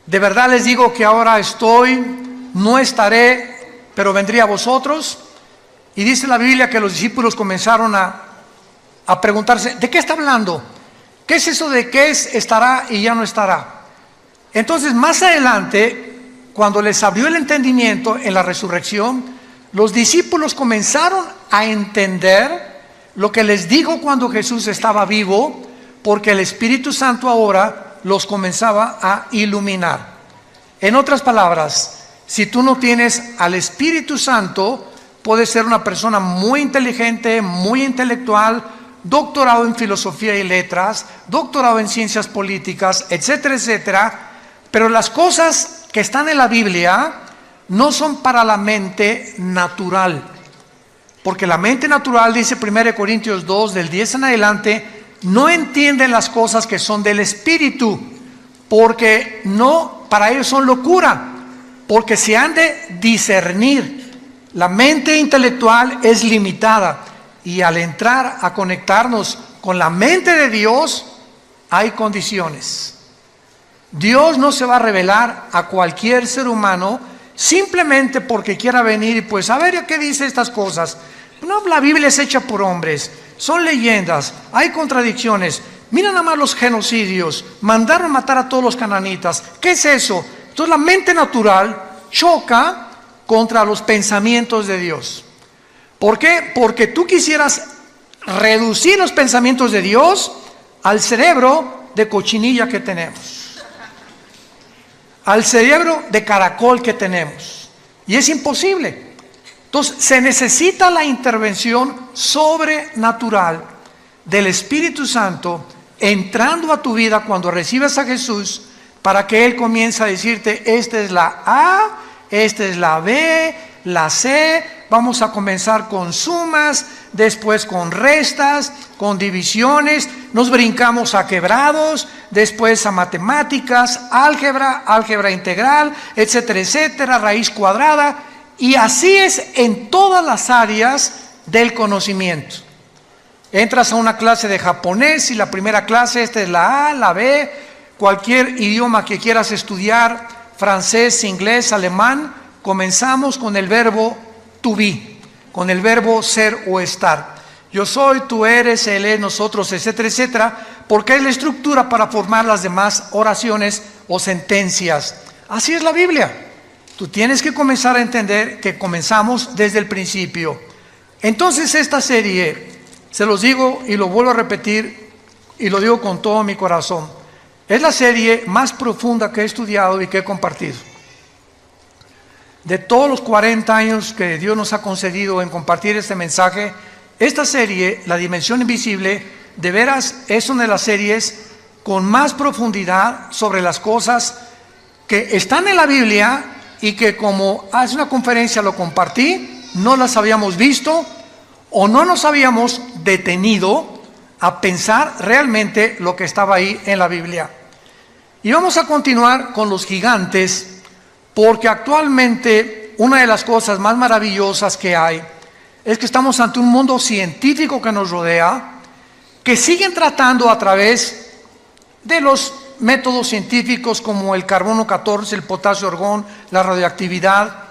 De verdad les digo que ahora estoy, no estaré, pero vendré a vosotros. Y dice la Biblia que los discípulos comenzaron a preguntarse, ¿de qué está hablando? ¿Qué es eso de qué es, estará y ya no estará? Entonces, más adelante, cuando les abrió el entendimiento en la resurrección, los discípulos comenzaron a entender lo que les dijo cuando Jesús estaba vivo, porque el Espíritu Santo ahora los comenzaba a iluminar. En otras palabras, si tú no tienes al Espíritu Santo, puedes ser una persona muy inteligente, muy intelectual, doctorado en filosofía y letras, doctorado en ciencias políticas, etcétera, etcétera, pero las cosas que están en la Biblia no son para la mente natural, porque la mente natural, dice 1 Corintios 2, del 10 en adelante, no entienden las cosas que son del Espíritu, porque no, para ellos son locura, porque se han de discernir. La mente intelectual es limitada, y al entrar a conectarnos con la mente de Dios, hay condiciones. Dios no se va a revelar a cualquier ser humano simplemente porque quiera venir y pues a ver qué dice estas cosas. No, la Biblia es hecha por hombres, son leyendas, hay contradicciones. Mira nada más los genocidios, mandaron matar a todos los cananitas. ¿Qué es eso? Entonces la mente natural choca contra los pensamientos de Dios. ¿Por qué? Porque tú quisieras reducir los pensamientos de Dios al cerebro de cochinilla que tenemos, al cerebro de caracol que tenemos, y es imposible. Entonces se necesita la intervención sobrenatural del Espíritu Santo entrando a tu vida cuando recibes a Jesús, para que Él comience a decirte, esta es la A, esta es la B, la C, vamos a comenzar con sumas, después con restas, con divisiones, nos brincamos a quebrados, después a matemáticas, álgebra integral, etcétera, etcétera, raíz cuadrada, y así es en todas las áreas del conocimiento. Entras a una clase de japonés y la primera clase, esta es la A, la B, cualquier idioma que quieras estudiar, francés, inglés, alemán, comenzamos con el verbo to be, con el verbo ser o estar. Yo soy, tú eres, él es, nosotros, etcétera, etcétera, porque es la estructura para formar las demás oraciones o sentencias. Así es la Biblia. Tú tienes que comenzar a entender que comenzamos desde el principio. Entonces esta serie, se los digo y lo vuelvo a repetir y lo digo con todo mi corazón, es la serie más profunda que he estudiado y que he compartido. De todos los 40 años que Dios nos ha concedido en compartir este mensaje, esta serie, La Dimensión Invisible, de veras es una de las series con más profundidad sobre las cosas que están en la Biblia y que, como hace una conferencia lo compartí, no las habíamos visto o no nos habíamos detenido a pensar realmente lo que estaba ahí en la Biblia. Y vamos a continuar con los gigantes, porque actualmente una de las cosas más maravillosas que hay es que estamos ante un mundo científico que nos rodea, que siguen tratando a través de los métodos científicos como el carbono 14, el potasio argón, la radioactividad,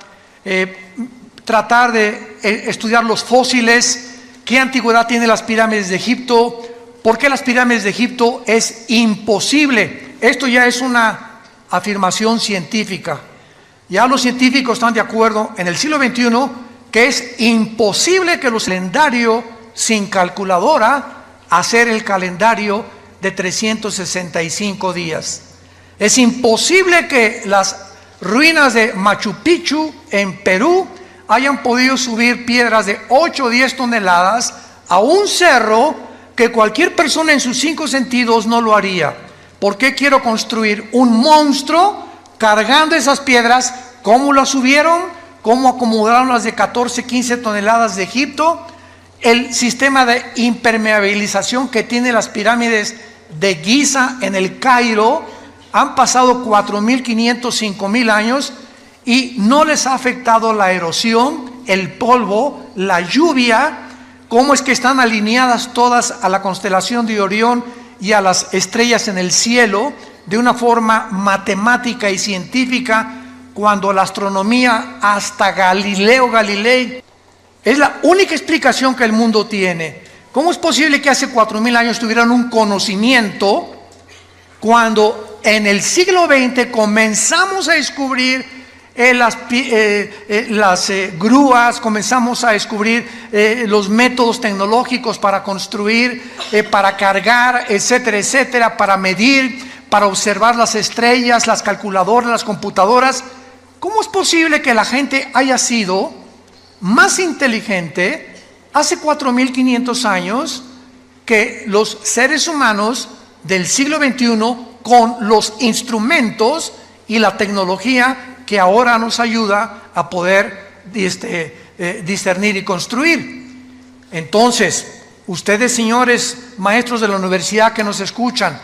tratar de estudiar los fósiles, qué antigüedad tienen las pirámides de Egipto, por qué las pirámides de Egipto es imposible. Esto ya es una afirmación científica. Ya los científicos están de acuerdo en el siglo XXI que es imposible que los calendarios sin calculadora hacer el calendario de 365 días. Es imposible que las ruinas de Machu Picchu en Perú hayan podido subir piedras de 8 o 10 toneladas a un cerro que cualquier persona en sus 5 sentidos no lo haría. ¿Por qué quiero construir un monstruo cargando esas piedras? ¿Cómo las subieron? ¿Cómo acomodaron las de 14, 15 toneladas de Egipto? El sistema de impermeabilización que tiene las pirámides de Giza en el Cairo, han pasado 4.500, 5.000 años y no les ha afectado la erosión, el polvo, la lluvia. ¿Cómo es que están alineadas todas a la constelación de Orión y a las estrellas en el cielo? de una forma matemática y científica, cuando la astronomía hasta Galileo Galilei es la única explicación que el mundo tiene. ¿Cómo es posible que hace 4000 años tuvieran un conocimiento cuando en el siglo XX comenzamos a descubrir las grúas, comenzamos a descubrir los métodos tecnológicos para construir, para cargar, etcétera, etcétera, para medir, para observar las estrellas, las calculadoras, las computadoras? ¿Cómo es posible que la gente haya sido más inteligente hace 4500 años que los seres humanos del siglo XXI con los instrumentos y la tecnología que ahora nos ayuda a poder discernir y construir? Entonces, ustedes, señores maestros de la universidad que nos escuchan,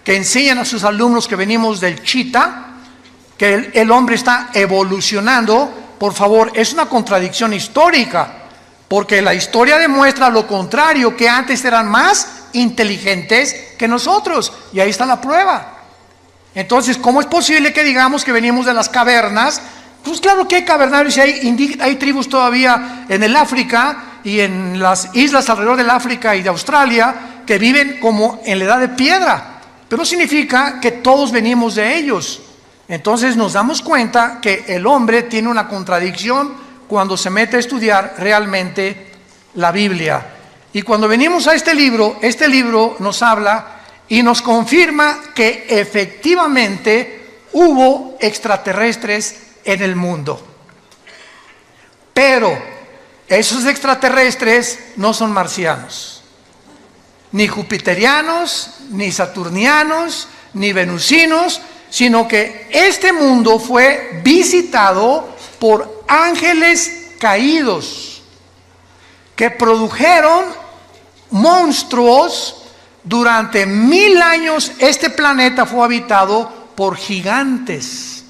que enseñan a sus alumnos que venimos del Chita, que el hombre está evolucionando, por favor, es una contradicción histórica, porque la historia demuestra lo contrario, que antes eran más inteligentes que nosotros, y ahí está la prueba. Entonces, ¿cómo es posible que digamos que venimos de las cavernas? Pues claro que hay cavernarios y hay tribus todavía en el África y en las islas alrededor del África y de Australia que viven como en la edad de piedra, pero significa que todos venimos de ellos. Entonces nos damos cuenta que el hombre tiene una contradicción cuando se mete a estudiar realmente la Biblia. Y cuando venimos a este libro nos habla y nos confirma que efectivamente hubo extraterrestres en el mundo. Pero esos extraterrestres no son marcianos, ni jupiterianos, ni saturnianos, ni venusinos, sino que este mundo fue visitado por ángeles caídos que produjeron monstruos. Durante 1000 años este planeta fue habitado por gigantes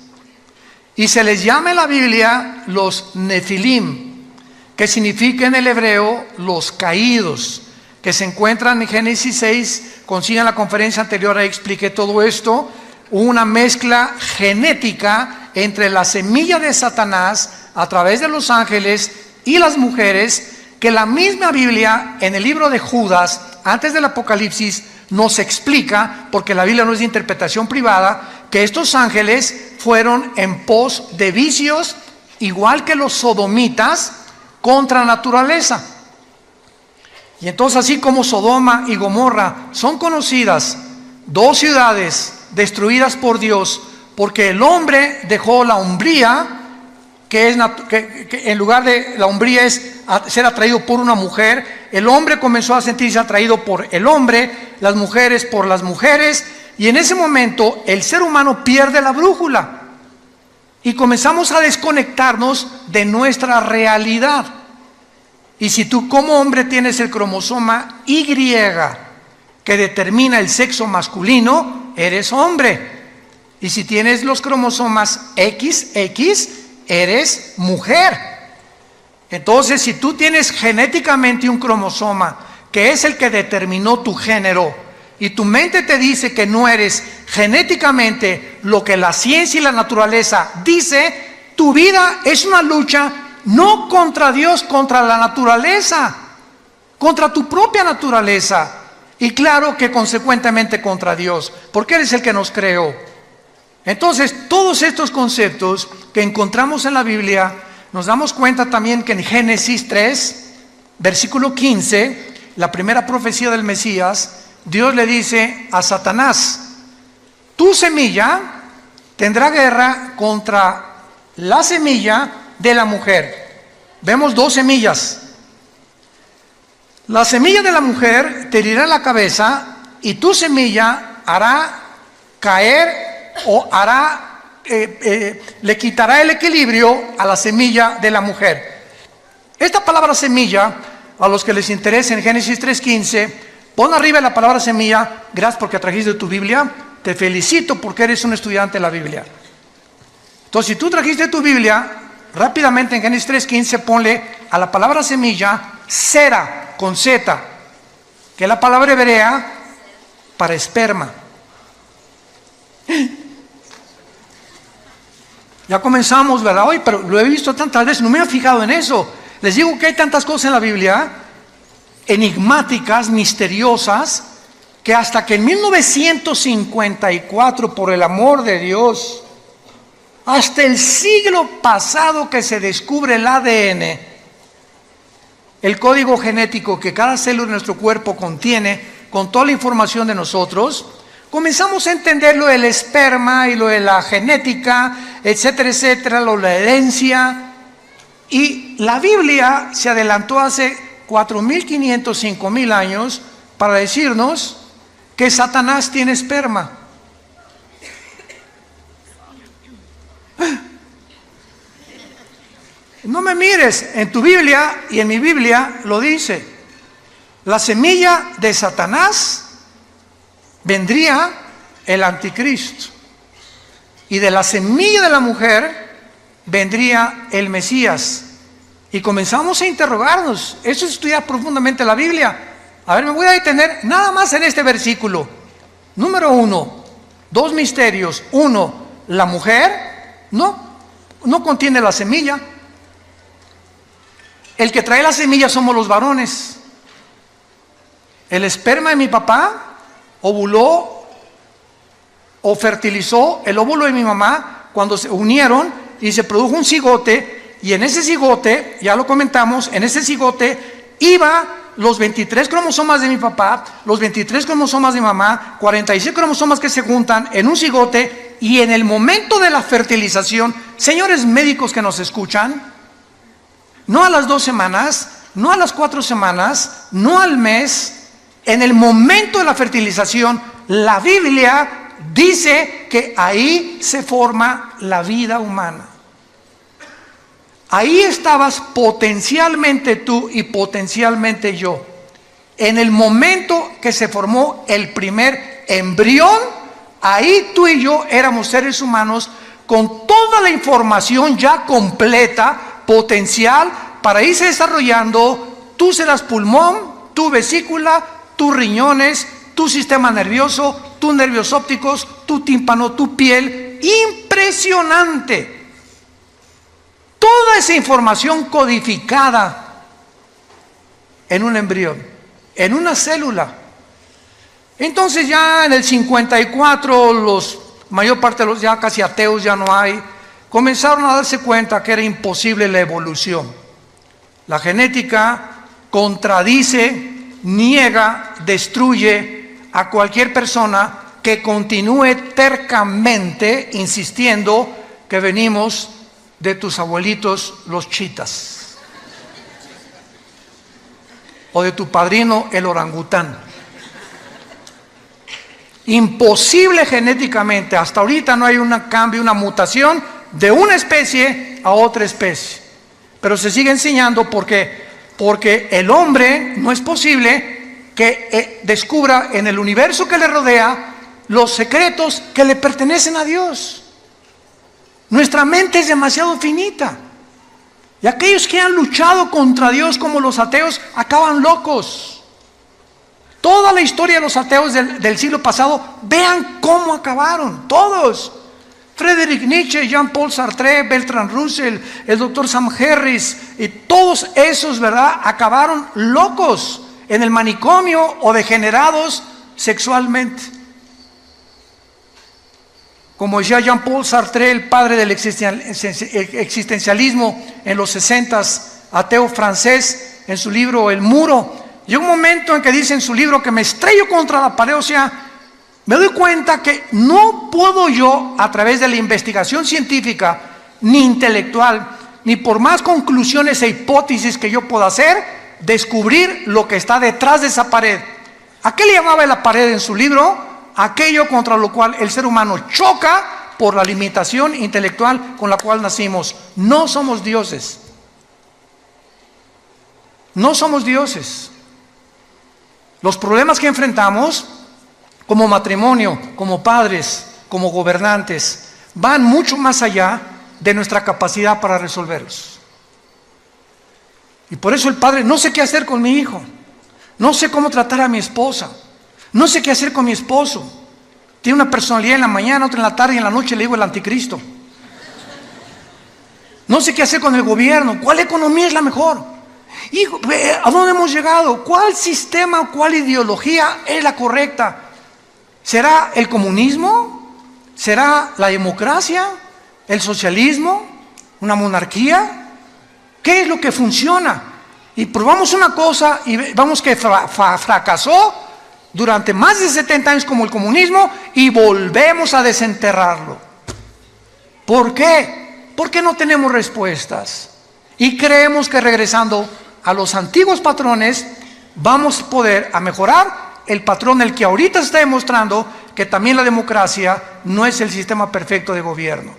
y se les llama en la Biblia los Nefilim, que significa en el hebreo los caídos, que se encuentran en Génesis 6. Consigan la conferencia anterior, ahí expliqué todo esto. Una mezcla genética entre la semilla de Satanás a través de los ángeles y las mujeres, que la misma Biblia en el libro de Judas, antes del Apocalipsis, nos explica, porque la Biblia no es de interpretación privada, que estos ángeles fueron en pos de vicios, igual que los sodomitas, contra naturaleza. Y entonces, así como Sodoma y Gomorra son conocidas, dos ciudades destruidas por Dios, porque el hombre dejó la hombría, que en lugar de la hombría es ser atraído por una mujer, el hombre comenzó a sentirse atraído por el hombre, las mujeres por las mujeres, y en ese momento el ser humano pierde la brújula y comenzamos a desconectarnos de nuestra realidad. Y si tú como hombre tienes el cromosoma Y que determina el sexo masculino, eres hombre. Y si tienes los cromosomas XX, eres mujer. Entonces, si tú tienes genéticamente un cromosoma que es el que determinó tu género, y tu mente te dice que no eres genéticamente lo que la ciencia y la naturaleza dice, tu vida es una lucha no contra Dios, contra la naturaleza, contra tu propia naturaleza, y claro que consecuentemente contra Dios, porque eres el que nos creó. Entonces, todos estos conceptos que encontramos en la Biblia, nos damos cuenta también que en Génesis 3, versículo 15, la primera profecía del Mesías, Dios le dice a Satanás: tu semilla tendrá guerra contra la semilla de la mujer. Vemos dos semillas. La semilla de la mujer te herirá la cabeza, y tu semilla hará caer o le quitará el equilibrio a la semilla de la mujer. Esta palabra semilla, a los que les interese, en Génesis 3:15, pon arriba la palabra semilla. Gracias porque trajiste tu Biblia, te felicito porque eres un estudiante de la Biblia. Entonces, si tú trajiste tu Biblia, rápidamente en Génesis 3:15 ponle a la palabra semilla Sera, con Z, que es la palabra hebrea para esperma. Ya comenzamos, ¿verdad? Hoy, pero lo he visto tantas veces, no me he fijado en eso. Les digo que hay tantas cosas en la Biblia, enigmáticas, misteriosas, que hasta que en 1954, por el amor de Dios, hasta el siglo pasado que se descubre el ADN, el código genético que cada célula de nuestro cuerpo contiene, con toda la información de nosotros, comenzamos a entender lo del esperma y lo de la genética, etcétera, etcétera, lo de la herencia. Y la Biblia se adelantó hace 4.500, 5.000 años para decirnos que Satanás tiene esperma. No me mires, en tu Biblia y en mi Biblia lo dice. La semilla de Satanás vendría el anticristo. Y de la semilla de la mujer vendría el Mesías. Y comenzamos a interrogarnos. Eso es estudiar profundamente la Biblia. A ver, me voy a detener nada más en este versículo. Número 1, dos misterios. 1, la mujer no contiene la semilla. El que trae la semilla somos los varones. El esperma de mi papá ovuló o fertilizó el óvulo de mi mamá cuando se unieron y se produjo un cigote, y en ese cigote, ya lo comentamos, en ese cigote iba los 23 cromosomas de mi papá, los 23 cromosomas de mi mamá, 46 cromosomas que se juntan en un cigote, y en el momento de la fertilización, señores médicos que nos escuchan, no a las 2 semanas, no a las 4 semanas, no al mes, en el momento de la fertilización, la Biblia dice que ahí se forma la vida humana. Ahí estabas potencialmente tú y potencialmente yo. En el momento que se formó el primer embrión, ahí tú y yo éramos seres humanos con toda la información ya completa, potencial, para irse desarrollando. Tú serás pulmón, tu vesícula, tus riñones, tu sistema nervioso, tus nervios ópticos, tu tímpano, tu piel. Impresionante. Toda esa información codificada en un embrión, en una célula. Entonces ya en el 54, mayor parte de los ya casi ateos ya no hay, comenzaron a darse cuenta que era imposible la evolución. La genética contradice, niega, destruye a cualquier persona que continúe tercamente insistiendo que venimos de tus abuelitos los chitas, o de tu padrino el orangután. Imposible genéticamente. Hasta ahorita no hay un cambio, una mutación de una especie a otra especie, pero se sigue enseñando porque el hombre no es posible que descubra en el universo que le rodea los secretos que le pertenecen a Dios. Nuestra mente es demasiado finita. Y aquellos que han luchado contra Dios como los ateos acaban locos. Toda la historia de los ateos del siglo pasado, vean cómo acabaron, todos. Friedrich Nietzsche, Jean-Paul Sartre, Bertrand Russell, el doctor Sam Harris, y todos esos, ¿verdad?, acabaron locos en el manicomio o degenerados sexualmente. Como decía Jean-Paul Sartre, el padre del existencialismo en los 60s, ateo francés, en su libro El Muro, llega un momento en que dice en su libro que me estrello contra la pared, o sea, me doy cuenta que no puedo yo, a través de la investigación científica, ni intelectual, ni por más conclusiones e hipótesis que yo pueda hacer, descubrir lo que está detrás de esa pared. ¿A qué le llamaba la pared en su libro? Aquello contra lo cual el ser humano choca por la limitación intelectual con la cual nacimos. No somos dioses. No somos dioses. Los problemas que enfrentamos como matrimonio, como padres, como gobernantes, van mucho más allá de nuestra capacidad para resolverlos. Y por eso el padre, no sé qué hacer con mi hijo, no sé cómo tratar a mi esposa, no sé qué hacer con mi esposo. Tiene una personalidad en la mañana, otra en la tarde y en la noche le digo el anticristo. No sé qué hacer con el gobierno. ¿Cuál economía es la mejor? Hijo, ¿a dónde hemos llegado? ¿Cuál sistema, cuál ideología es la correcta? ¿Será el comunismo? ¿Será la democracia? ¿El socialismo? ¿Una monarquía? ¿Qué es lo que funciona? Y probamos una cosa y vamos que fracasó durante más de 70 años como el comunismo y volvemos a desenterrarlo. ¿Por qué? Porque no tenemos respuestas y creemos que regresando a los antiguos patrones vamos a poder a mejorar el patrón, el que ahorita está demostrando que también la democracia no es el sistema perfecto de gobierno.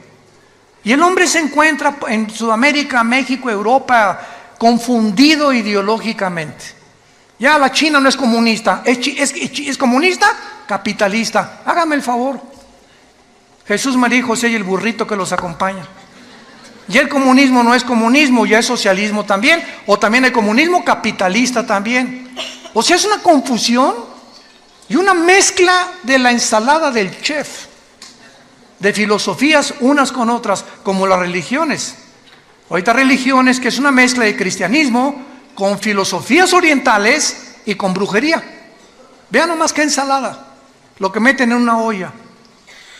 Y el hombre se encuentra en Sudamérica, México, Europa, confundido ideológicamente. Ya la China no es comunista, es comunista, capitalista. Hágame el favor. Jesús, María y José y el burrito que los acompaña. Y el comunismo no es comunismo, ya es socialismo también, o también el comunismo capitalista también. O sea, es una confusión y una mezcla de la ensalada del chef, de filosofías unas con otras, como las religiones. Ahorita religiones que es una mezcla de cristianismo con filosofías orientales y con brujería. Vean nomás qué ensalada, lo que meten en una olla,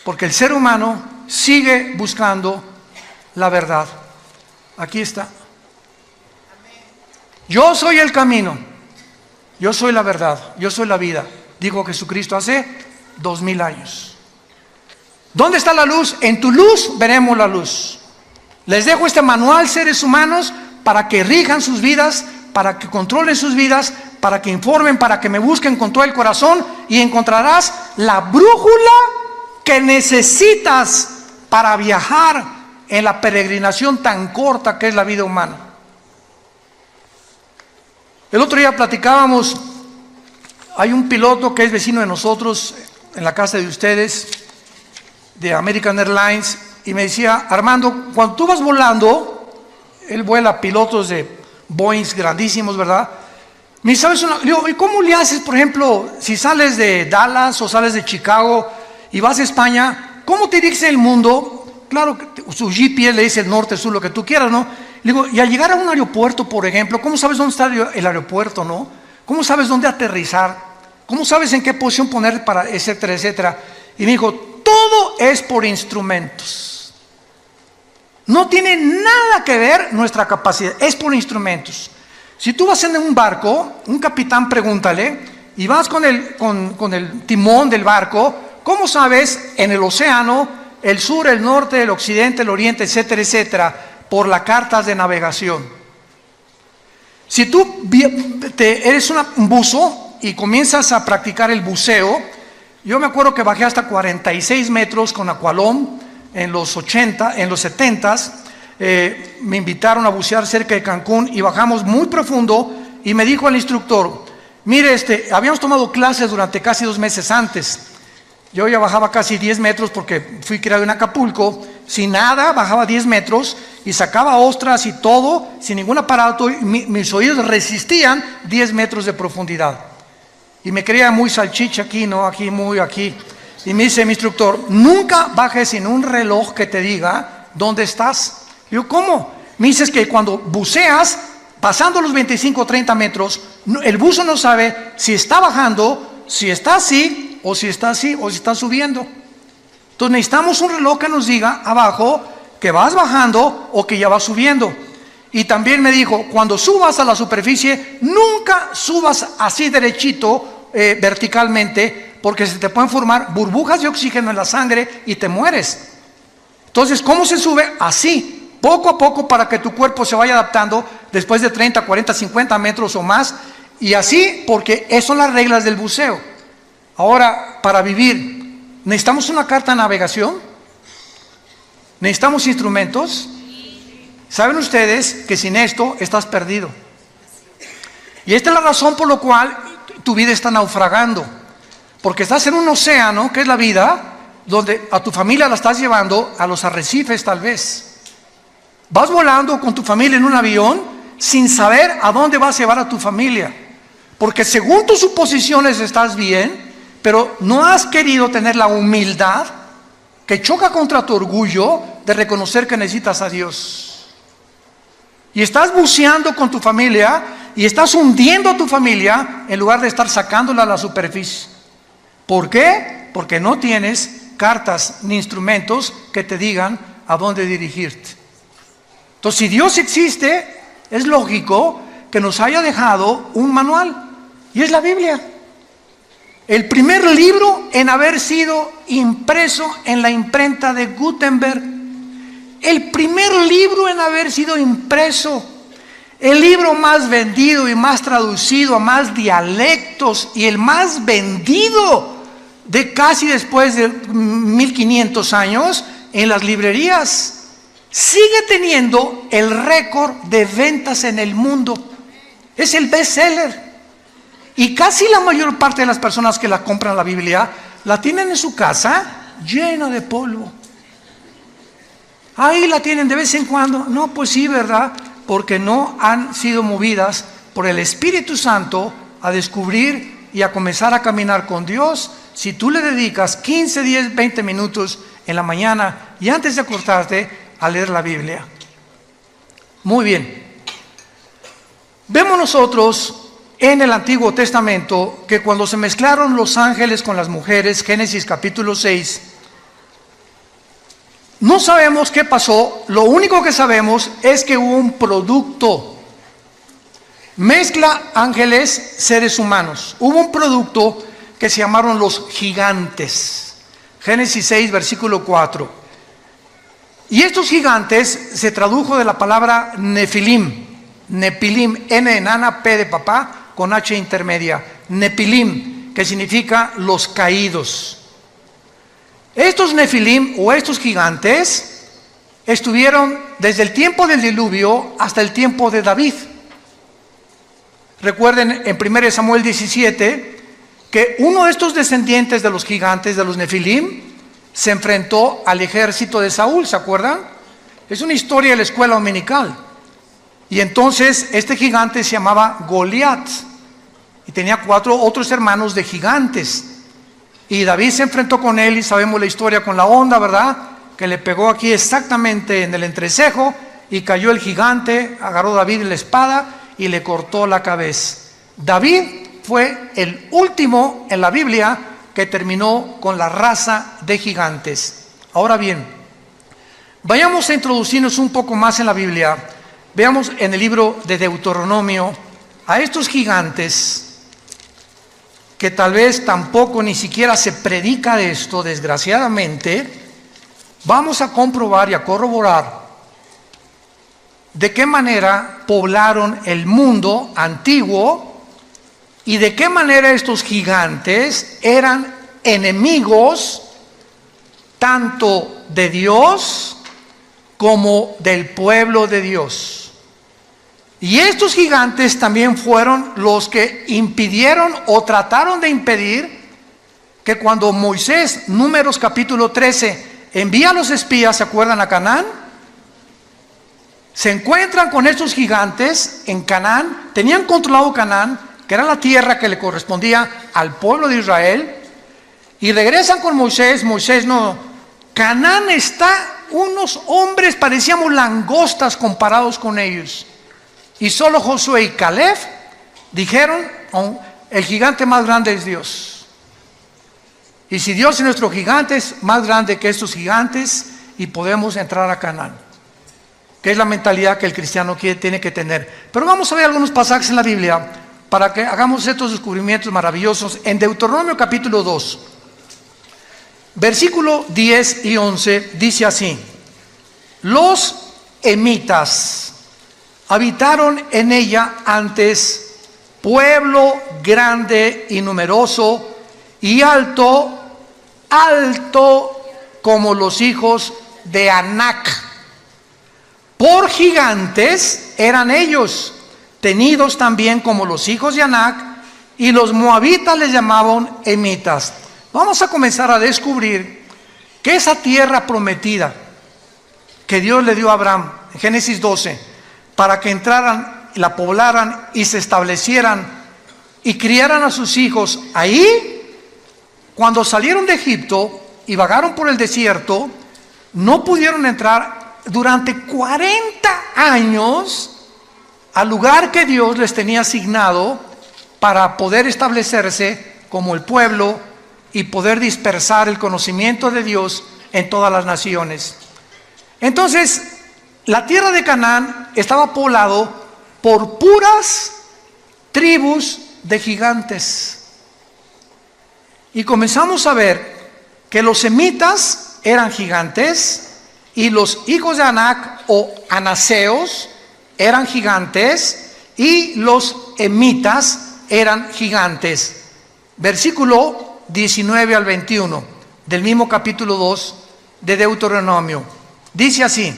porque el ser humano sigue buscando la verdad. Aquí está. Yo soy el camino, yo soy la verdad, yo soy la vida, dijo Jesucristo hace 2000 años. ¿Dónde está la luz? En tu luz veremos la luz. Les dejo este manual, seres humanos, para que rijan sus vidas, para que controlen sus vidas, para que informen, para que me busquen con todo el corazón y encontrarás la brújula que necesitas para viajar en la peregrinación tan corta que es la vida humana. El otro día platicábamos, hay un piloto que es vecino de nosotros, en la casa de ustedes, de American Airlines, y me decía: Armando, cuando tú vas volando, él vuela pilotos de Boeing grandísimos, ¿verdad? Me dice, ¿sabes? Le digo, ¿y cómo le haces, por ejemplo, si sales de Dallas o sales de Chicago y vas a España, cómo te diriges en el mundo? Claro, su GPS le dice el norte, sur, lo que tú quieras, ¿no? Le digo, y al llegar a un aeropuerto, por ejemplo, ¿cómo sabes dónde está el aeropuerto, no? ¿Cómo sabes dónde aterrizar? ¿Cómo sabes en qué posición poner para, etcétera, etcétera? Y me dijo, todo es por instrumentos. No tiene nada que ver nuestra capacidad, es por instrumentos. Si tú vas en un barco, un capitán pregúntale, y vas con el timón del barco, ¿cómo sabes en el océano el sur, el norte, el occidente, el oriente, etcétera, etcétera? Por las cartas de navegación. Si tú eres un buzo y comienzas a practicar el buceo, yo me acuerdo que bajé hasta 46 metros con Aqualón en los 70s, me invitaron a bucear cerca de Cancún y bajamos muy profundo y me dijo el instructor, mire, habíamos tomado clases durante casi 2 meses antes. Yo ya bajaba casi 10 metros porque fui criado en Acapulco, sin nada, bajaba 10 metros y sacaba ostras y todo, sin ningún aparato, y mis oídos resistían 10 metros de profundidad. Y me creía muy salchicha aquí, ¿no? Aquí, muy aquí. Y me dice mi instructor, nunca bajes sin un reloj que te diga dónde estás. Yo, ¿cómo? Me dices que cuando buceas, pasando los 25 o 30 metros, el buzo no sabe si está bajando, si está así, o si está así, o si está subiendo. Entonces necesitamos un reloj que nos diga abajo que vas bajando o que ya vas subiendo. Y también me dijo, cuando subas a la superficie, nunca subas así derechito, verticalmente, porque se te pueden formar burbujas de oxígeno en la sangre y te mueres. Entonces, ¿cómo se sube? Así, poco a poco, para que tu cuerpo se vaya adaptando después de 30, 40, 50 metros o más. Y así, porque esas son las reglas del buceo. Ahora, para vivir, ¿necesitamos una carta de navegación? ¿Necesitamos instrumentos? ¿Saben ustedes que sin esto estás perdido? Y esta es la razón por la cual tu vida está naufragando. Porque estás en un océano, que es la vida, donde a tu familia la estás llevando a los arrecifes tal vez. Vas volando con tu familia en un avión sin saber a dónde vas a llevar a tu familia. Porque según tus suposiciones estás bien, pero no has querido tener la humildad que choca contra tu orgullo de reconocer que necesitas a Dios. Y estás buceando con tu familia y estás hundiendo a tu familia en lugar de estar sacándola a la superficie. ¿Por qué? Porque no tienes cartas ni instrumentos que te digan a dónde dirigirte. Entonces, si Dios existe, es lógico que nos haya dejado un manual, y es la Biblia. El primer libro en haber sido impreso en la imprenta de Gutenberg. El primer libro en haber sido impreso. El libro más vendido y más traducido a más dialectos, y el más vendido de casi después de 1500 años en las librerías. Sigue teniendo el récord de ventas en el mundo. Es el bestseller. Y casi la mayor parte de las personas que la compran la Biblia la tienen en su casa llena de polvo. Ahí la tienen de vez en cuando. No, pues sí, ¿verdad? Porque no han sido movidas por el Espíritu Santo a descubrir y a comenzar a caminar con Dios. Si tú le dedicas 15, 10, 20 minutos en la mañana y antes de acostarte a leer la Biblia. Muy bien. Vemos nosotros en el Antiguo Testamento que cuando se mezclaron los ángeles con las mujeres, Génesis capítulo 6, no sabemos qué pasó. Lo único que sabemos es que hubo un producto. Mezcla ángeles, seres humanos. Hubo un producto que se llamaron los gigantes. Génesis 6, versículo 4. Y estos gigantes se tradujo de la palabra Nefilim. Nepilim, N enana, P de papá, con H intermedia. Nepilim, que significa los caídos. Estos Nefilim o estos gigantes estuvieron desde el tiempo del diluvio hasta el tiempo de David. Recuerden en 1 Samuel 17 que uno de estos descendientes de los gigantes, de los Nefilim, se enfrentó al ejército de Saúl, ¿se acuerdan? Es una historia de la escuela dominical. Y entonces este gigante se llamaba Goliat y tenía 4 otros hermanos de gigantes. Y David se enfrentó con él y sabemos la historia con la onda, ¿verdad? Que le pegó aquí exactamente en el entrecejo y cayó el gigante, agarró David la espada y le cortó la cabeza. David fue el último en la Biblia que terminó con la raza de gigantes. Ahora bien, vayamos a introducirnos un poco más en la Biblia. Veamos en el libro de Deuteronomio a estos gigantes que tal vez tampoco ni siquiera se predica de esto, desgraciadamente. Vamos a comprobar y a corroborar de qué manera poblaron el mundo antiguo y de qué manera estos gigantes eran enemigos tanto de Dios como del pueblo de Dios. Y estos gigantes también fueron los que impidieron o trataron de impedir que cuando Moisés, Números capítulo 13, envía a los espías, ¿se acuerdan? A Canaán. Se encuentran con estos gigantes en Canaán, tenían controlado Canaán, que era la tierra que le correspondía al pueblo de Israel, y regresan con Moisés. Moisés no, Canaán está, unos hombres parecíamos langostas comparados con ellos. Y solo Josué y Caleb dijeron, el gigante más grande es Dios. Y si Dios es nuestro gigante, es más grande que estos gigantes y podemos entrar a Canaán. Que es la mentalidad que el cristiano tiene que tener. Pero vamos a ver algunos pasajes en la Biblia para que hagamos estos descubrimientos maravillosos. En Deuteronomio capítulo 2, versículo 10 y 11, dice así: los emitas habitaron en ella antes, pueblo grande y numeroso y alto, alto como los hijos de Anac. Por gigantes eran ellos, tenidos también como los hijos de Anac, y los moabitas les llamaban emitas. Vamos a comenzar a descubrir que esa tierra prometida que Dios le dio a Abraham, en Génesis 12, para que entraran, la poblaran y se establecieran y criaran a sus hijos ahí, cuando salieron de Egipto y vagaron por el desierto, no pudieron entrar durante 40 años al lugar que Dios les tenía asignado para poder establecerse como el pueblo y poder dispersar el conocimiento de Dios en todas las naciones. Entonces, la tierra de Canaán estaba poblado por puras tribus de gigantes. Y comenzamos a ver que los semitas eran gigantes y los hijos de Anac o anaseos eran gigantes y los emitas eran gigantes. Versículo 19 al 21 del mismo capítulo 2 de Deuteronomio. Dice así: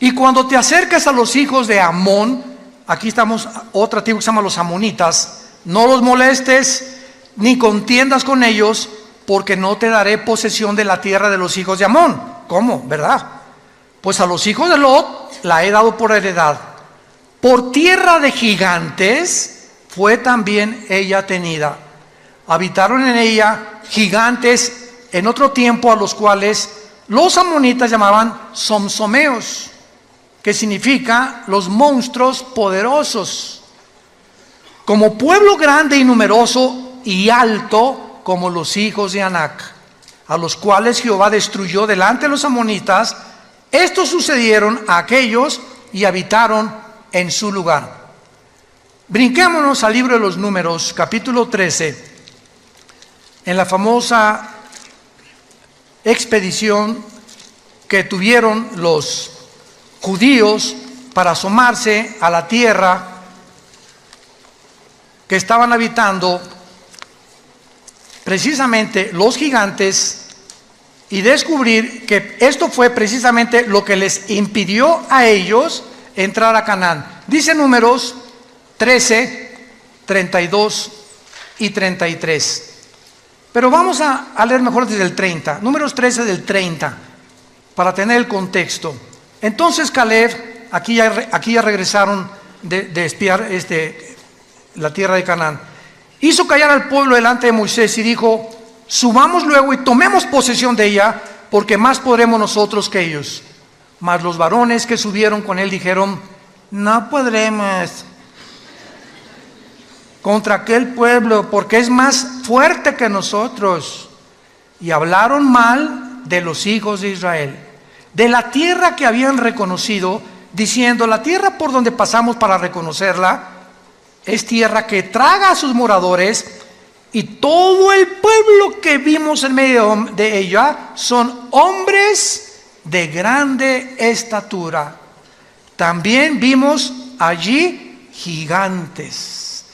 y cuando te acerques a los hijos de Amón, aquí estamos, otra tribu que se llama los amonitas, no los molestes ni contiendas con ellos, porque no te daré posesión de la tierra de los hijos de Amón. ¿Cómo? ¿Verdad? Pues a los hijos de Lot la he dado por heredad. Por tierra de gigantes fue también ella tenida. Habitaron en ella gigantes en otro tiempo, a los cuales los amonitas llamaban somsomeos, que significa los monstruos poderosos, como pueblo grande y numeroso y alto como los hijos de Anac, a los cuales Jehová destruyó delante de los amonitas. Estos sucedieron a aquellos y habitaron en su lugar. Brinquémonos al libro de los Números, capítulo 13, en la famosa expedición que tuvieron los judíos para asomarse a la tierra que estaban habitando precisamente los gigantes, y descubrir que esto fue precisamente lo que les impidió a ellos entrar a Canaán. Dice Números 13, 32 y 33. Pero vamos a leer mejor desde el 30. Números 13 del 30, para tener el contexto. Entonces Caleb, aquí ya regresaron de espiar la tierra de Canaán, hizo callar al pueblo delante de Moisés y dijo: subamos luego y tomemos posesión de ella, porque más podremos nosotros que ellos. Mas los varones que subieron con él dijeron: no podremos contra aquel pueblo, porque es más fuerte que nosotros. Y hablaron mal de los hijos de Israel, de la tierra que habían reconocido, diciendo: la tierra por donde pasamos para reconocerla es tierra que traga a sus moradores, y todo el pueblo que vimos en medio de ella son hombres de grande estatura. También vimos allí gigantes,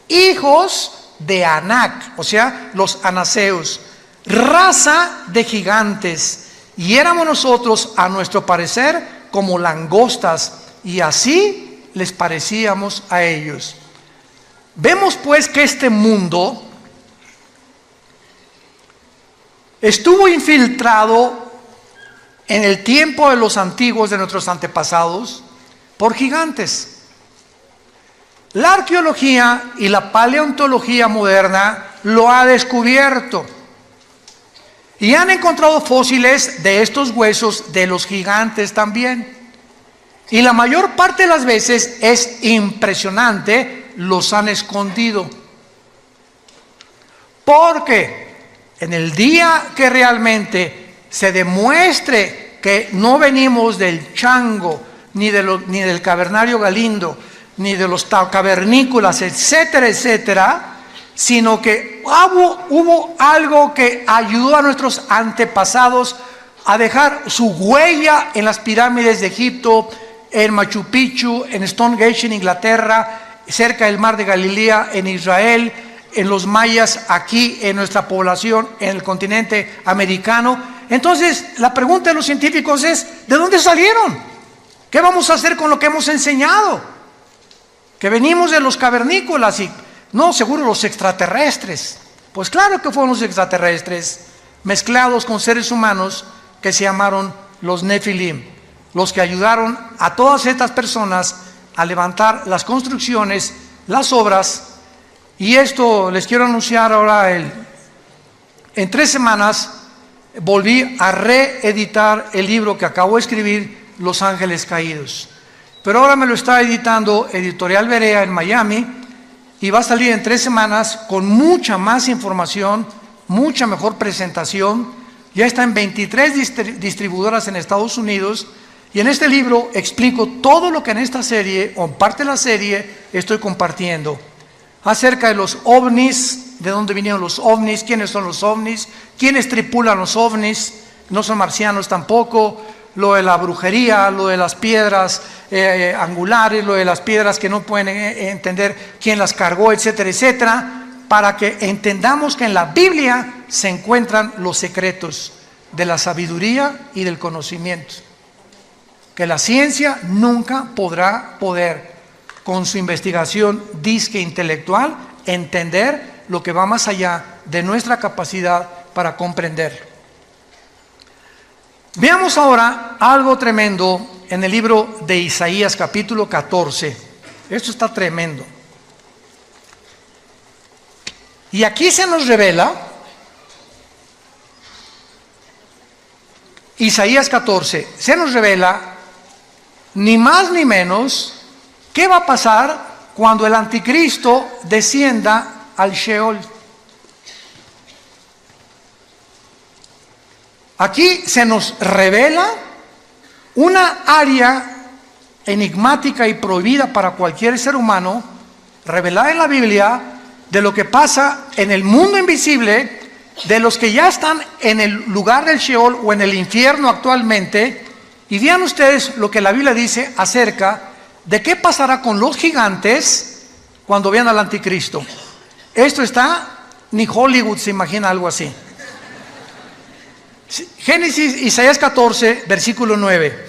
hijos de Anac, o sea, los anaseos, raza de gigantes, y éramos nosotros, a nuestro parecer, como langostas, y así les parecíamos a ellos. Vemos pues que este mundo estuvo infiltrado en el tiempo de los antiguos, de nuestros antepasados, por gigantes. La arqueología y la paleontología moderna lo ha descubierto, y han encontrado fósiles de estos huesos de los gigantes también. Y la mayor parte de las veces es impresionante, los han escondido. Porque en el día que realmente se demuestre que no venimos del chango, ni del cavernario Galindo, ni de los cavernícolas, etcétera, etcétera, sino que hubo algo que ayudó a nuestros antepasados a dejar su huella en las pirámides de Egipto, en Machu Picchu, en Stonehenge en Inglaterra, cerca del mar de Galilea en Israel, en los mayas aquí en nuestra población, en el continente americano. Entonces la pregunta de los científicos es: ¿de dónde salieron? ¿Qué vamos a hacer con lo que hemos enseñado? Que venimos de los cavernícolas y no, seguro los extraterrestres. Pues claro que fueron los extraterrestres mezclados con seres humanos que se llamaron los Nefilim, los que ayudaron a todas estas personas a levantar las construcciones, las obras. Y esto les quiero anunciar ahora en 3 semanas volví a reeditar el libro que acabo de escribir, Los Ángeles Caídos. Pero ahora me lo está editando Editorial Berea en Miami y va a salir en 3 semanas con mucha más información, mucha mejor presentación. Ya está en 23 distribuidoras en Estados Unidos y en este libro explico todo lo que en esta serie, o parte de la serie, estoy compartiendo. Acerca de los ovnis, de dónde vinieron los ovnis, quiénes son los ovnis, quiénes tripulan los ovnis, no son marcianos tampoco, lo de la brujería, lo de las piedras angulares, lo de las piedras que no pueden entender quién las cargó, etcétera, etcétera, para que entendamos que en la Biblia se encuentran los secretos de la sabiduría y del conocimiento, que la ciencia nunca podrá con su investigación disque intelectual, entender lo que va más allá de nuestra capacidad para comprender. Veamos ahora algo tremendo en el libro de Isaías capítulo 14. Esto está tremendo. Y aquí se nos revela, Isaías 14, se nos revela ni más ni menos qué va a pasar cuando el anticristo descienda al Sheol. Aquí se nos revela una área enigmática y prohibida para cualquier ser humano, revelada en la Biblia, de lo que pasa en el mundo invisible, de los que ya están en el lugar del Sheol o en el infierno actualmente. Y vean ustedes lo que la Biblia dice acerca de qué pasará con los gigantes cuando vean al anticristo. Esto está, ni Hollywood se imagina algo así. Génesis, Isaías 14, versículo 9.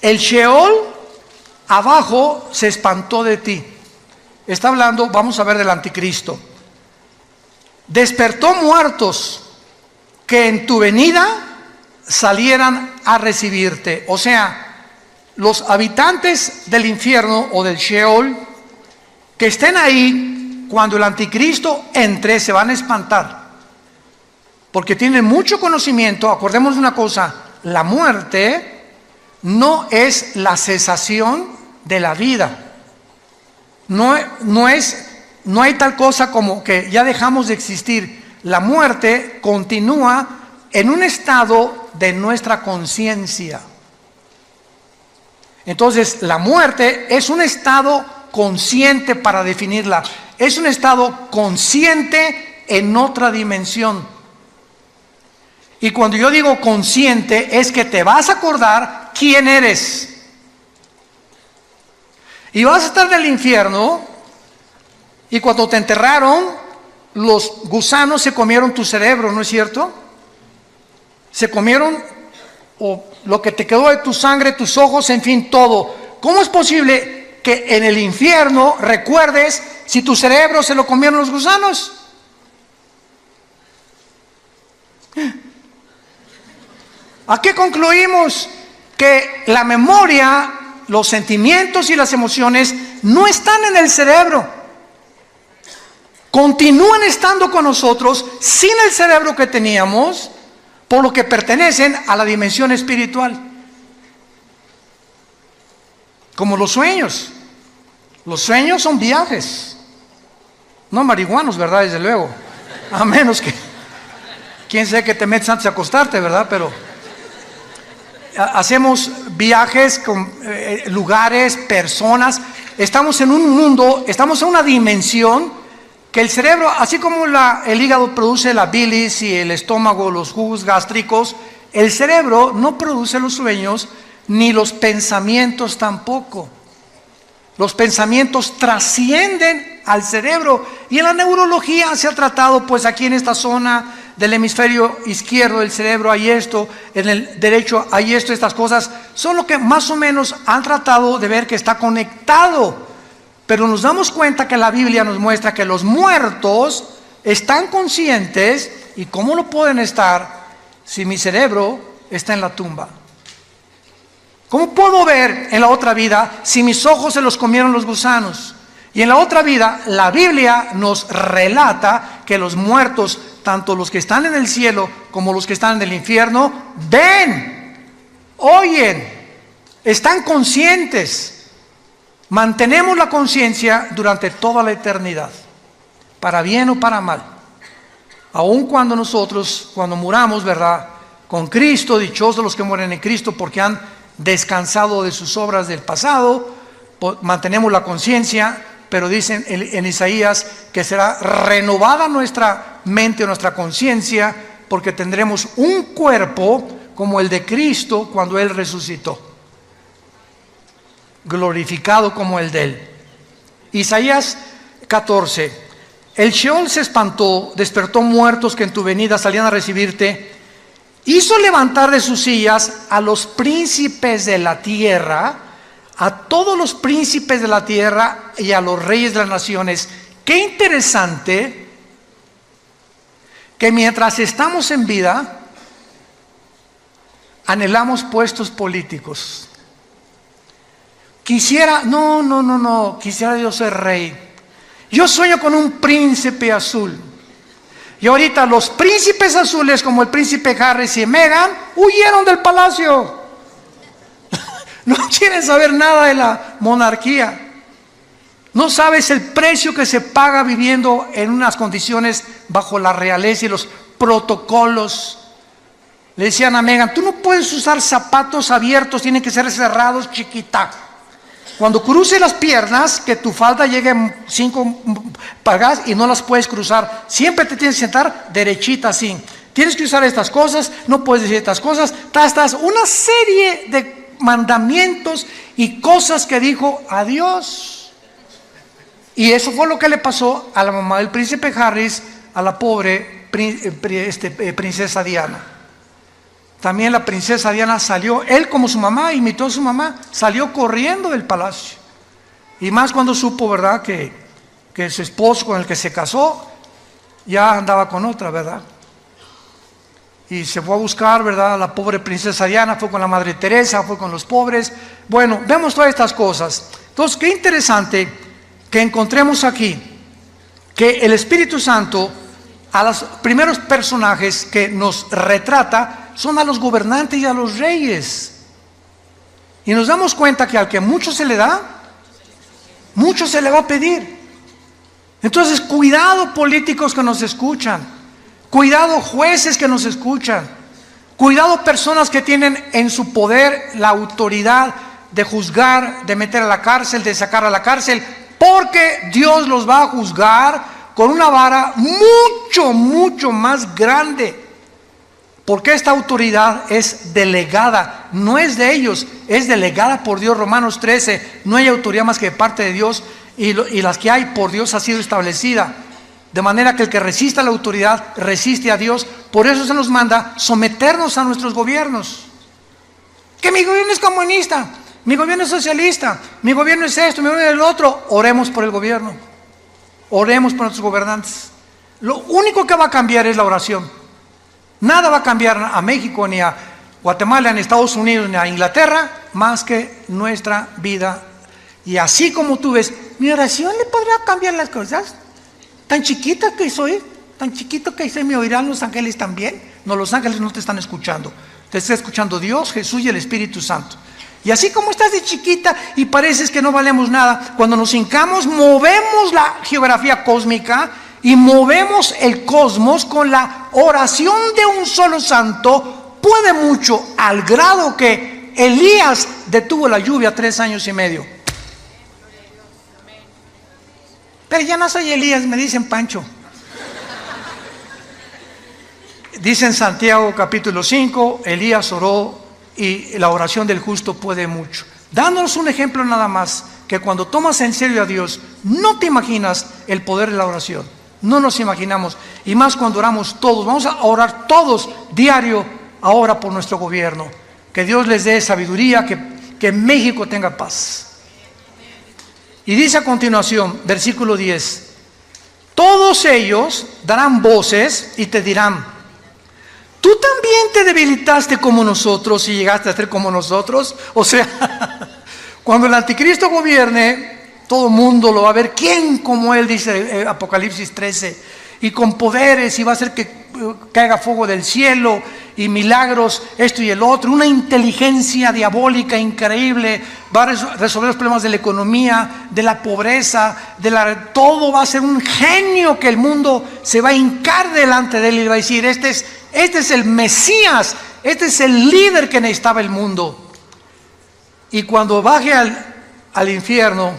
El Sheol abajo se espantó de ti. Está hablando, vamos a ver, del anticristo. Despertó muertos que en tu venida salieran a recibirte. O sea, los habitantes del infierno o del Sheol que estén ahí cuando el anticristo entre se van a espantar, porque tienen mucho conocimiento. Acordemos una cosa: la muerte no es la cesación de la vida. No hay tal cosa como que ya dejamos de existir. La muerte continúa en un estado de nuestra conciencia. Entonces, la muerte es un estado consciente, para definirla. Es un estado consciente en otra dimensión. Y cuando yo digo consciente, es que te vas a acordar quién eres. Y vas a estar en el infierno, y cuando te enterraron, los gusanos se comieron tu cerebro, ¿no es cierto? Se comieron lo que te quedó de tu sangre, tus ojos, en fin, todo. ¿Cómo es posible que en el infierno recuerdes si tu cerebro se lo comieron los gusanos? ¿A qué concluimos? Que la memoria, los sentimientos y las emociones no están en el cerebro. Continúan estando con nosotros sin el cerebro que teníamos, por lo que pertenecen a la dimensión espiritual. Como los sueños. Los sueños son viajes. No marihuanos, ¿verdad? Desde luego. A menos que, quién sabe que te metes antes de acostarte, ¿verdad? Pero hacemos viajes con lugares, personas. Estamos en un mundo, estamos en una dimensión que el cerebro, así como el hígado produce la bilis y el estómago los jugos gástricos, el cerebro no produce los sueños ni los pensamientos tampoco. Los pensamientos trascienden al cerebro, y en la neurología se ha tratado, pues aquí en esta zona del hemisferio izquierdo del cerebro hay esto, en el derecho hay esto. Estas cosas son lo que más o menos han tratado de ver que está conectado. Pero nos damos cuenta que la Biblia nos muestra que los muertos están conscientes. ¿Y cómo lo pueden estar si mi cerebro está en la tumba? ¿Cómo puedo ver en la otra vida si mis ojos se los comieron los gusanos? Y en la otra vida, la Biblia nos relata que los muertos tanto los que están en el cielo como los que están en el infierno, ven, oyen, están conscientes. Mantenemos la conciencia durante toda la eternidad, para bien o para mal. Aun cuando nosotros, cuando muramos, ¿verdad?, con Cristo, dichosos los que mueren en Cristo porque han descansado de sus obras del pasado, mantenemos la conciencia, pero dicen en Isaías que será renovada nuestra mente o nuestra conciencia, porque tendremos un cuerpo como el de Cristo cuando Él resucitó, glorificado como el de Él. Isaías 14: el Sheol se espantó, despertó muertos que en tu venida salían a recibirte, hizo levantar de sus sillas a los príncipes de la tierra, a todos los príncipes de la tierra y a los reyes de las naciones. Qué interesante que mientras estamos en vida anhelamos puestos políticos. Quisiera yo ser rey. Yo sueño con un príncipe azul. Y ahorita los príncipes azules, como el príncipe Harris y Meghan, huyeron del palacio. No quieren saber nada de la monarquía. No sabes el precio que se paga viviendo en unas condiciones bajo la realeza y los protocolos. Le decían a Meghan: tú no puedes usar zapatos abiertos, tienen que ser cerrados, chiquita. Cuando cruces las piernas, que tu falda llegue 5 pulgadas y no las puedes cruzar. Siempre te tienes que sentar derechita así. Tienes que usar estas cosas, no puedes decir estas cosas. Una serie de mandamientos y cosas que dijo a Dios. Y eso fue lo que le pasó a la mamá del príncipe Harris, a la pobre princesa Diana. También la princesa Diana salió, él como su mamá, imitó a su mamá, salió corriendo del palacio. Y más cuando supo, ¿verdad?, que su esposo con el que se casó ya andaba con otra, ¿verdad? Y se fue a buscar, ¿verdad?, a la pobre princesa Diana, fue con la Madre Teresa, fue con los pobres. Bueno, vemos todas estas cosas. Entonces, qué interesante que encontremos aquí que el Espíritu Santo, a los primeros personajes que nos retrata, son a los gobernantes y a los reyes. Y nos damos cuenta que al que mucho se le da, mucho se le va a pedir. Entonces, cuidado políticos que nos escuchan, cuidado jueces que nos escuchan, cuidado personas que tienen en su poder la autoridad de juzgar, de meter a la cárcel, de sacar a la cárcel, porque Dios los va a juzgar con una vara mucho más grande. Porque esta autoridad es delegada, no es de ellos, es delegada por Dios. Romanos 13, no hay autoridad más que de parte de Dios, y las que hay por Dios ha sido establecida. De manera que el que resista la autoridad resiste a Dios. Por eso se nos manda someternos a nuestros gobiernos. Que mi gobierno es comunista, mi gobierno es socialista, mi gobierno es esto, mi gobierno es el otro. Oremos por el gobierno, oremos por nuestros gobernantes. Lo único que va a cambiar es la oración. Nada va a cambiar a México, ni a Guatemala, ni a Estados Unidos, ni a Inglaterra, más que nuestra vida. Y así como tú ves, mi oración le podrá cambiar las cosas. Tan chiquita que soy, tan chiquito que soy, ¿me oirán los ángeles también? No, los ángeles no te están escuchando. Te está escuchando Dios, Jesús y el Espíritu Santo. Y así como estás de chiquita y pareces que no valemos nada, cuando nos hincamos, movemos la geografía cósmica y movemos el cosmos con la oración de un solo santo. Puede mucho, al grado que Elías detuvo la lluvia 3 años y medio. Pero ya no soy Elías, me dicen Pancho. Dice en Santiago capítulo 5, Elías oró y la oración del justo puede mucho. Dándonos un ejemplo nada más, que cuando tomas en serio a Dios, no te imaginas el poder de la oración. No nos imaginamos, y más cuando oramos todos. Vamos a orar todos diario ahora por nuestro gobierno. Que Dios les dé sabiduría, que México tenga paz. Y dice a continuación, versículo 10: todos ellos darán voces y te dirán: ¿tú también te debilitaste como nosotros y llegaste a ser como nosotros? O sea, cuando el anticristo gobierne, todo el mundo lo va a ver. ¿Quién como él? Dice Apocalipsis 13. y con poderes, y va a hacer que caiga fuego del cielo y milagros, esto y el otro, una inteligencia diabólica increíble, va a resolver los problemas de la economía, de la pobreza, todo va a ser un genio que el mundo se va a hincar delante de él y va a decir, este es el Mesías, este es el líder que necesitaba el mundo. Y cuando baje al infierno,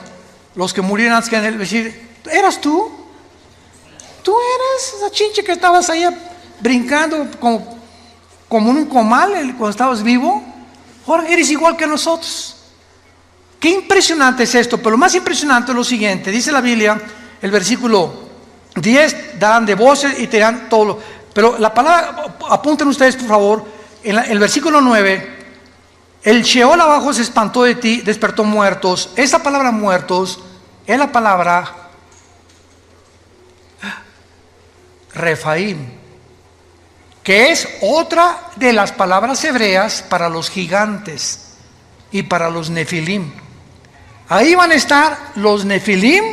los que murieron antes que en él, decir, ¿eras tú? ¿Tú eras esa chinche que estabas ahí brincando como en un comal cuando estabas vivo? Ahora eres igual que nosotros. Qué impresionante es esto, pero lo más impresionante es lo siguiente. Dice la Biblia, el versículo 10, darán de voces y te dirán todo lo... Pero la palabra, apunten ustedes por favor, en el versículo 9, el Sheol abajo se espantó de ti, despertó muertos. Esa palabra muertos es la palabra Refaim, que es otra de las palabras hebreas para los gigantes y para los nefilim. Ahí van a estar los nefilim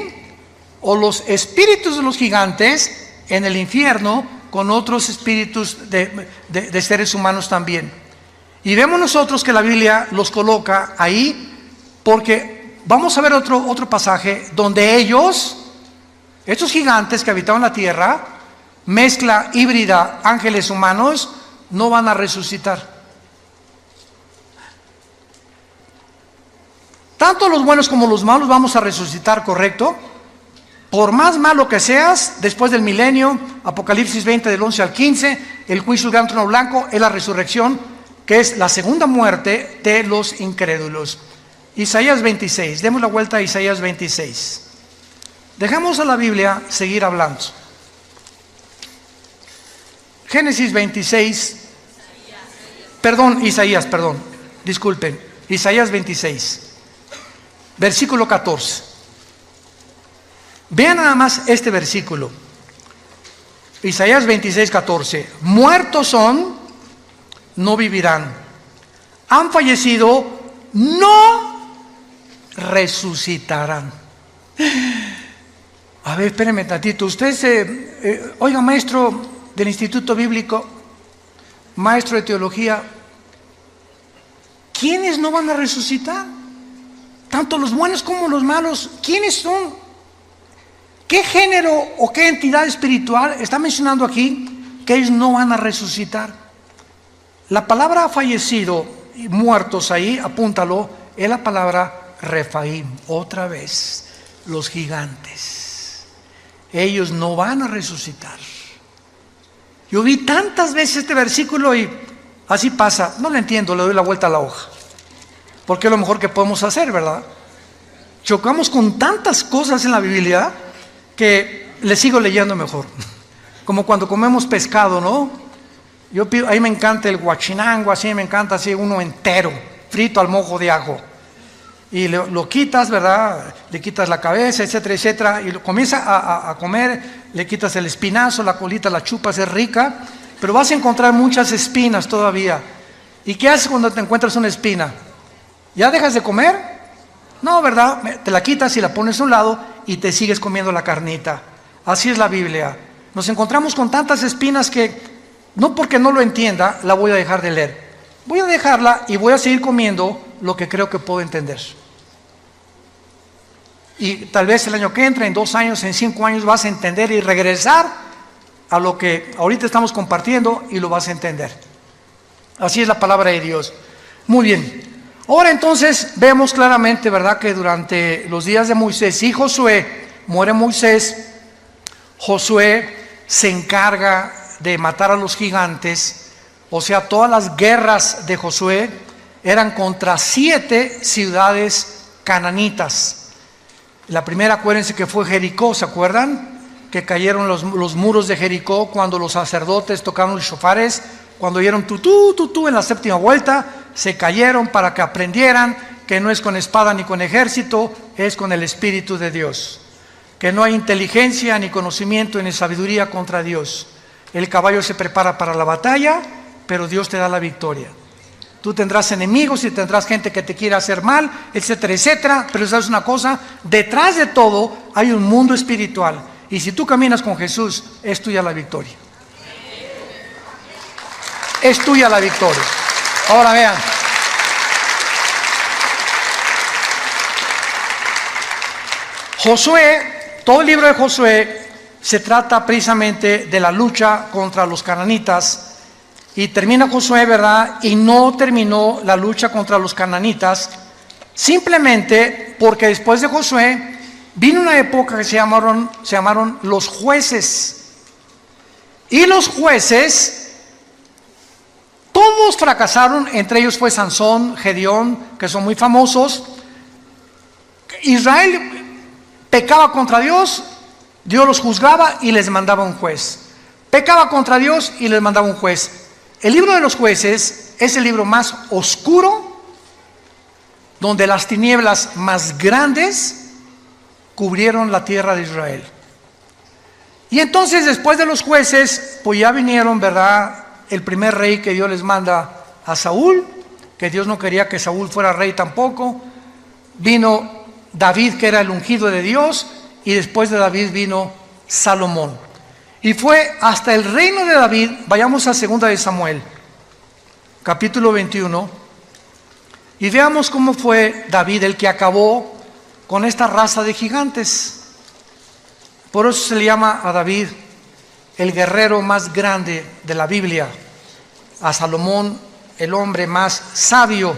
o los espíritus de los gigantes en el infierno con otros espíritus de seres humanos también. Y vemos nosotros que la Biblia los coloca ahí porque vamos a ver otro pasaje donde estos gigantes que habitaban la tierra, mezcla híbrida, ángeles humanos, no van a resucitar. Tanto los buenos como los malos vamos a resucitar, ¿correcto? Por más malo que seas, después del milenio, Apocalipsis 20 del 11 al 15, el juicio del gran trono blanco es la resurrección, que es la segunda muerte de los incrédulos. Isaías 26, demos la vuelta a Isaías 26. Dejamos a la Biblia seguir hablando. Génesis 26, Isaías 26, versículo 14. Vean nada más este versículo. Isaías 26, 14. Muertos son, no vivirán. Han fallecido, no resucitarán. A ver, espérenme tantito. Usted oiga, maestro del Instituto Bíblico, maestro de teología, ¿quiénes no van a resucitar? Tanto los buenos como los malos. ¿Quiénes son? ¿Qué género o qué entidad espiritual está mencionando aquí que ellos no van a resucitar? La palabra fallecido y muertos ahí, apúntalo, es la palabra Refaim. Otra vez, los gigantes. Ellos no van a resucitar. Yo vi tantas veces este versículo y así pasa. No lo entiendo, le doy la vuelta a la hoja. Porque es lo mejor que podemos hacer, ¿verdad? Chocamos con tantas cosas en la Biblia que le sigo leyendo mejor. Como cuando comemos pescado, ¿no? Ahí me encanta el guachinango, así me encanta así uno entero, frito al mojo de ajo. Y lo quitas, ¿verdad? Le quitas la cabeza, etcétera, etcétera. Y lo comienza a comer, le quitas el espinazo, la colita la chupas, es rica. Pero vas a encontrar muchas espinas todavía. ¿Y qué haces cuando te encuentras una espina? ¿Ya dejas de comer? No, ¿verdad? Te la quitas y la pones a un lado y te sigues comiendo la carnita. Así es la Biblia. Nos encontramos con tantas espinas que no porque no lo entienda la voy a dejar de leer. Voy a dejarla y voy a seguir comiendo lo que creo que puedo entender. Y tal vez el año que entra, en 2 años, en 5 años vas a entender y regresar a lo que ahorita estamos compartiendo y lo vas a entender. Así es la palabra de Dios. Muy bien. Ahora entonces vemos claramente, ¿verdad?, que durante los días de Moisés y Josué, muere Moisés, Josué se encarga de matar a los gigantes. O sea, todas las guerras de Josué eran contra 7 ciudades cananitas. La primera, acuérdense que fue Jericó, ¿se acuerdan? Que cayeron los muros de Jericó cuando los sacerdotes tocaron los shofares, cuando oyeron tutú, tutú en la 7ª vuelta, se cayeron para que aprendieran que no es con espada ni con ejército, es con el Espíritu de Dios. Que no hay inteligencia ni conocimiento ni sabiduría contra Dios. El caballo se prepara para la batalla, pero Dios te da la victoria. Tú tendrás enemigos y tendrás gente que te quiera hacer mal, etcétera, etcétera. Pero sabes una cosa, detrás de todo hay un mundo espiritual. Y si tú caminas con Jesús, es tuya la victoria. Es tuya la victoria. Ahora vean. Josué, todo el libro de Josué se trata precisamente de la lucha contra los cananitas. Y termina Josué, ¿verdad? Y no terminó la lucha contra los cananitas, simplemente porque después de Josué vino una época que se llamaron los jueces. Y los jueces, todos fracasaron, entre ellos fue Sansón, Gedeón, que son muy famosos. Israel pecaba contra Dios, Dios los juzgaba y les mandaba un juez. Pecaba contra Dios y les mandaba un juez. El libro de los jueces es el libro más oscuro, donde las tinieblas más grandes cubrieron la tierra de Israel. Y entonces después de los jueces, pues ya vinieron, ¿verdad?, el primer rey que Dios les manda a Saúl, que Dios no quería que Saúl fuera rey tampoco. Vino David, que era el ungido de Dios, y después de David vino Salomón. Y fue hasta el reino de David. Vayamos a 2 de Samuel, capítulo 21, y veamos cómo fue David el que acabó con esta raza de gigantes. Por eso se le llama a David el guerrero más grande de la Biblia, a Salomón el hombre más sabio.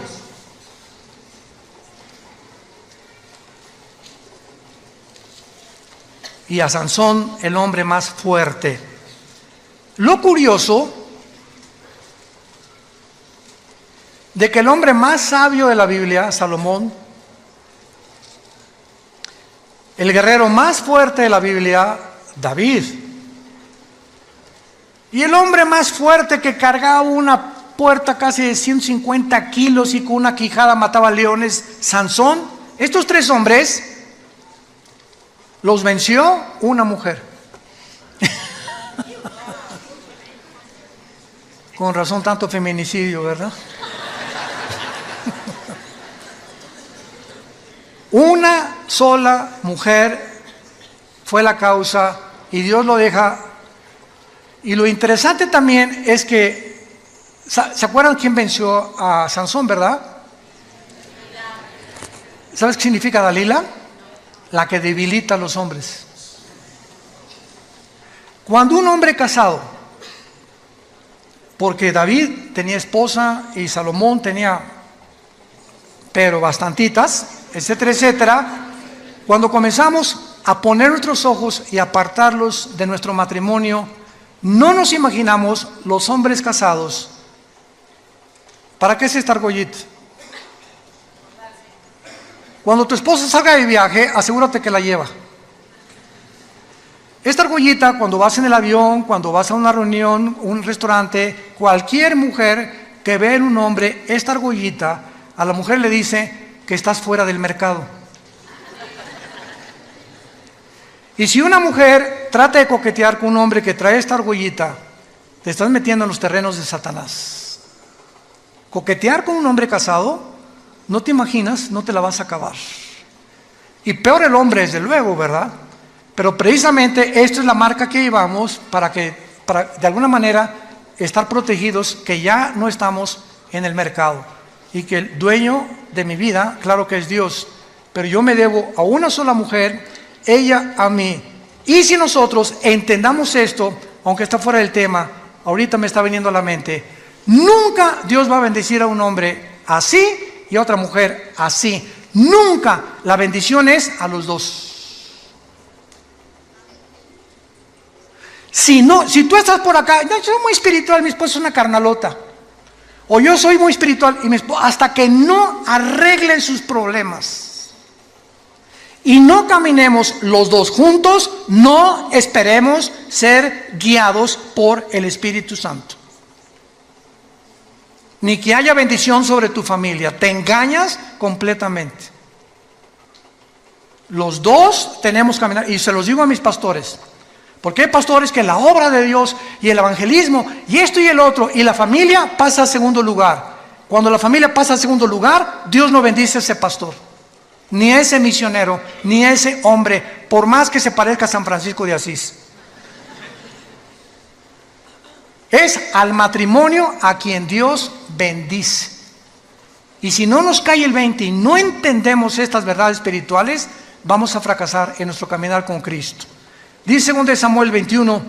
Y a Sansón el hombre más fuerte. Lo curioso de que el hombre más sabio de la Biblia, Salomón, el guerrero más fuerte de la Biblia, David, y el hombre más fuerte que cargaba una puerta casi de 150 kilos y con una quijada mataba leones, Sansón, estos tres hombres los venció una mujer. Con razón tanto feminicidio, ¿verdad? Una sola mujer fue la causa y Dios lo deja. Y lo interesante también es que, ¿se acuerdan quién venció a Sansón, verdad? ¿Sabes qué significa Dalila? La que debilita a los hombres. Cuando un hombre casado, porque David tenía esposa y Salomón tenía, pero bastantitas, etcétera, etcétera, cuando comenzamos a poner nuestros ojos y apartarlos de nuestro matrimonio, no nos imaginamos los hombres casados. ¿Para qué es esta argollita? Cuando tu esposa salga de viaje, asegúrate que la lleva. Esta argollita, cuando vas en el avión, cuando vas a una reunión, un restaurante, cualquier mujer que ve en un hombre esta argollita, a la mujer le dice que estás fuera del mercado. Y si una mujer trata de coquetear con un hombre que trae esta argollita, te estás metiendo en los terrenos de Satanás. Coquetear con un hombre casado, no te imaginas, no te la vas a acabar. Y peor el hombre, desde luego, ¿verdad? Pero precisamente esta es la marca que llevamos para de alguna manera estar protegidos, que ya no estamos en el mercado. Y que el dueño de mi vida, claro que es Dios, pero yo me debo a una sola mujer, ella a mí. Y si nosotros entendamos esto, aunque está fuera del tema, ahorita me está viniendo a la mente, nunca Dios va a bendecir a un hombre así y a otra mujer así. Nunca. La bendición es a los dos. Si tú estás por acá, yo soy muy espiritual, mi esposo es una carnalota, o yo soy muy espiritual y mi esposo, hasta que no arreglen sus problemas y no caminemos los dos juntos, no esperemos ser guiados por el Espíritu Santo, ni que haya bendición sobre tu familia. Te engañas completamente. Los dos tenemos que caminar, y se los digo a mis pastores, porque hay pastores que la obra de Dios y el evangelismo y esto y el otro, y la familia pasa a segundo lugar. Cuando la familia pasa a segundo lugar, Dios no bendice a ese pastor. ni ese misionero, ni ese hombre, por más que se parezca a San Francisco de Asís. Es al matrimonio a quien Dios bendice. Y si no nos cae el 20 y no entendemos estas verdades espirituales, vamos a fracasar en nuestro caminar con Cristo. Dice 2 Samuel 21,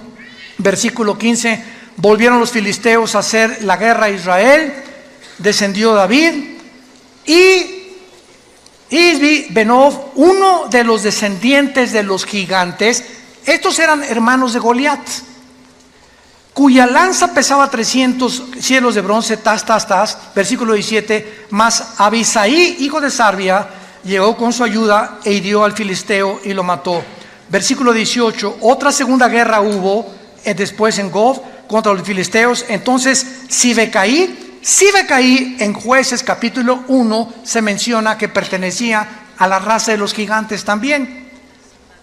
versículo 15, volvieron los filisteos a hacer la guerra a Israel, descendió David y Isbi Benov, uno de los descendientes de los gigantes, estos eran hermanos de Goliat, cuya lanza pesaba 300 cielos de bronce, versículo 17, mas Abisai, hijo de Sarbia, llegó con su ayuda e hirió al filisteo y lo mató. Versículo 18, otra segunda guerra hubo después en Gob contra los filisteos. Entonces Sibecaí en Jueces capítulo 1 se menciona que pertenecía a la raza de los gigantes también.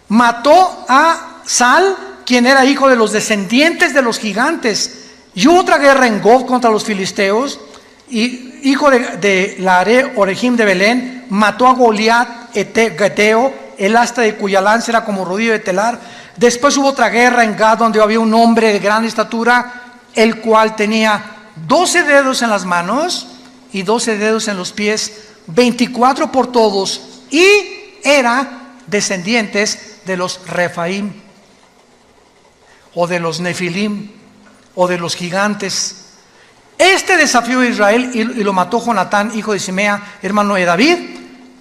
Mató a Sal, quien era hijo de los descendientes de los gigantes. Y hubo otra guerra en Gob contra los filisteos, y hijo de Laare, Orejim de Belén, mató a Goliat Geteo, el asta de cuya lanza era como rodillo de telar. Después hubo otra guerra en Gad, donde había un hombre de gran estatura, el cual tenía 12 dedos en las manos y 12 dedos en los pies, 24 por todos, y era descendientes de los Refaim, o de los Nefilim, o de los gigantes. Este desafió a Israel y lo mató Jonatán, hijo de Simea, hermano de David.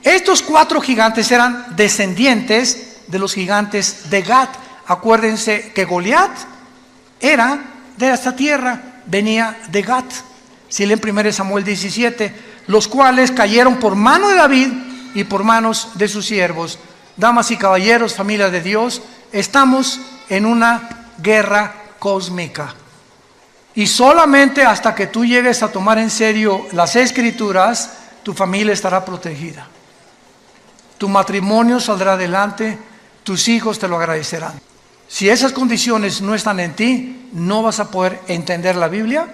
Estos 4 gigantes eran descendientes de los gigantes de Gad. Acuérdense que Goliat era de esta tierra, venía de Gad. Si leen 1 Samuel 17, los cuales cayeron por mano de David y por manos de sus siervos. Damas y caballeros, familia de Dios, estamos en una guerra cósmica. Y solamente hasta que tú llegues a tomar en serio las Escrituras, tu familia estará protegida. Tu matrimonio saldrá adelante, tus hijos te lo agradecerán. Si esas condiciones no están en ti, no vas a poder entender la Biblia